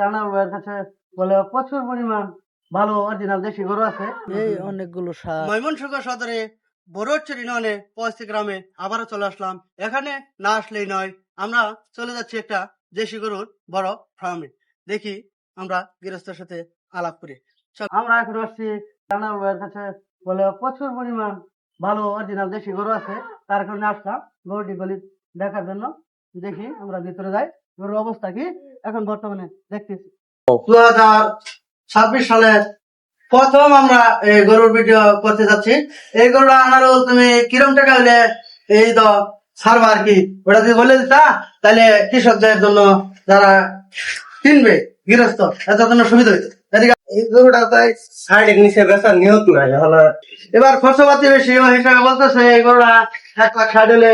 রানা ভাইয়ের কাছে বলে প্রচুর পরিমাণ ভালো অরিজিনাল দেশি গরু আছে। এই অনেকগুলো সার ময়মনসিংহ সদরে বড়চর ইউনিয়নে পয়সি গ্রামে আবারও চলে আসলাম। এখানে না আসলেই নয়, আমরা চলে যাচ্ছি একটা দেশি গরুর বড় ফার্মে। দেখি আমরা গৃহস্থের সাথে আলাপ করি। আমরা এখন আসছি রানা ভাইয়ের কাছে বলে প্রচুর পরিমাণ ভালো অরিজিনাল দেশি গরু আছে, তার কারণে আসলাম গরুটি গলি দেখার জন্য। দেখি আমরা ভিতরে যাই, গরুর অবস্থা কি এখন বর্তমানে দেখতেছি। 2026 সালে প্রথম আমরা এই গরুর ভিডিও করতে যাচ্ছি। এই গরুটা আনারও তুমি কিরম টাকা হলে এই তো ছাড়বা আর কি, ওটা যদি বলে দিতা তাহলে কৃষকদের জন্য যারা কিনবে গৃহস্থ এটার জন্য সুবিধা হইতো। এই গরুটা তাই সাইডের নিচে বেচার নিয়ত নাই হলো। এবার খরচপাতি বেশি হিসাবে বলতেছে এই গরুটা 1,60,000 হলে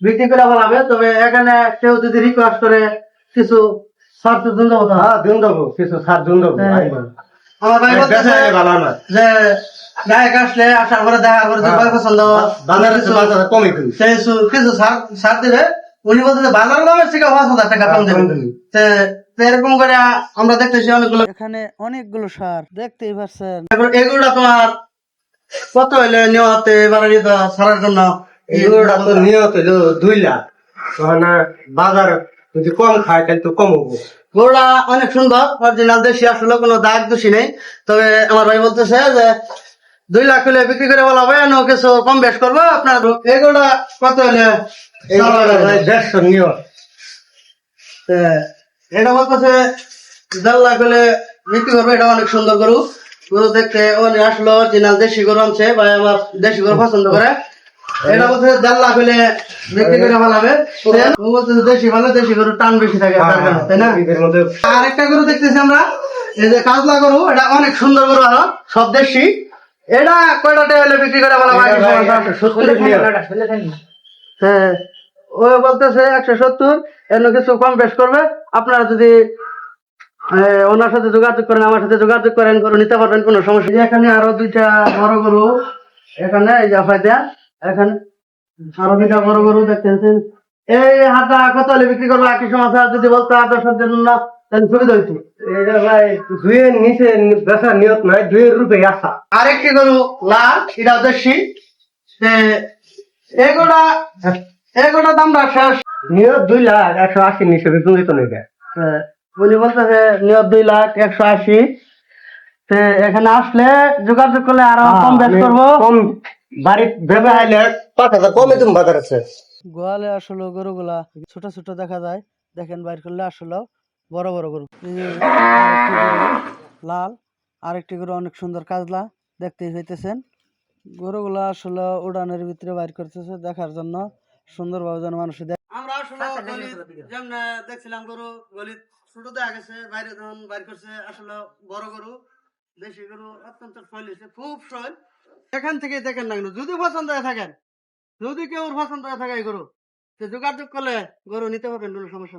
বিক্রি করে ফেলাবে। তবে এখানে কেউ যদি রিকোয়েস্ট করে কিছু ছাড় তো দিন দেবো। হ্যাঁ দিন দেবো, কিছু সার দিন দেবো। আমার ভাই বলতেছে ভালো না যে গায়ক আসলে আসার পরে দেখা করে যে ভাই পছন্দ কমে কিন্তু কিছু ছাড় দিবে। উনি বলতেছে বাজার দামের থেকে 5,000 টাকা কম দেবে। তো এরকম করে আমরা দেখতেছি অনেকগুলো। এখানে অনেকগুলো সার দেখতেই পাচ্ছেন। এগুলো তোমার কত হইলে নেওয়া হতে এবারে ছাড়ার জন্য? এই গরুটা তো নিয়ত হইলো 2 লাখ। মানে বাজার যদি কম খায় তাহলে তো কম হবো। গরুটা অনেক সুন্দর অরিজিনাল দেশি, আসলে কোনো দাগ দোষী নেই। তবে আমার ভাই বলতেছে যে 2 লাখ হলে বিক্রি করে বলা হবে, কিছু কম বেশ করবো আপনার। এগুলো কত হলে? 150 নিয়ত। এটা বলতেছে 1.5 লাখ হলে বিক্রি করবে। এটা অনেক সুন্দর গরু, গরু দেখতে অনেক আসলো অরিজিনাল দেশি গরু আনছে ভাই, আমার দেশি গরু পছন্দ করে। এটা বলছে 1.5 লাখ হলে বিক্রি করে ফেলাবে। বলতেছে দেশি ভালো, দেশি গরু টান বেশি থাকে তাই না? আরেকটা গরু দেখতেছি আমরা, এই যে কাজলা গরু, এটা অনেক সুন্দর গরু, আরো সব দেশি। এটা কয়টা হলে বিক্রি করে ফেলাবে? হ্যাঁ, ও বলতেছে 170, এর কিছু কম বেশ করবে। আপনারা যদি ওনার সাথে যোগাযোগ করেন, আমার সাথে যোগাযোগ করেন, গরু নিতে পারবেন, কোনো সমস্যা নেই। এখানে আরো 2টা বড় গরু, এখানে এই জাফাইতে এখানে আরো 2টা বড় গরু দেখতেছেন। এই হাটা কত হলে বিক্রি করবো? একই সমস্যা যদি বলতো দর্শকদের জন্য তাহলে সুবিধা হইতো। এটা ভাই 2 এর নিচে বেচার নিয়ত নাই, 2 এর রূপে আসা। আরেকটি গরু লাল, এটা দেশি। এগুলা দামটা শেষ। নিয়ত 2 লাখ 180 নিচে বিক্রি তো নেই। উনি বলতেছে নিয়ত 2 লাখ 180। এখানে আসলে যোগাযোগ করলে আরো কম বেশ করবো। কম বাড়ি ভেবে আইলে 5,000 কমে তুমি বাজার আছে। গোয়ালে আসলে গরুগুলা ছোট ছোট দেখা যায়, দেখেন বাইর করলে আসলে বড় বড় গরু। এই যে আরেকটি গরু লাল, আরেকটি গরু অনেক সুন্দর কাজলা দেখতেই হইতেছেন। গরুগুলা আসলে উড়ানের ভিতরে বাইর করতেছে দেখার জন্য, সুন্দরভাবে যেন মানুষ আমরা আসলে যেমন দেখছিলাম গরু গলিত ছোট দেখা গেছে, বাইরে যখন বাইর করছে আসলে বড় গরু দেশি গরু অত্যন্ত শৈল হয়েছে, খুব শৈল। এখান থেকে দেখেন না কেন, যদি পছন্দ হয়ে থাকেন, যদি কেউ পছন্দ হয়ে থাকে এই গরু, যোগাযোগ করলে গরু নিতে পারবেন, কোনো সমস্যা নেই।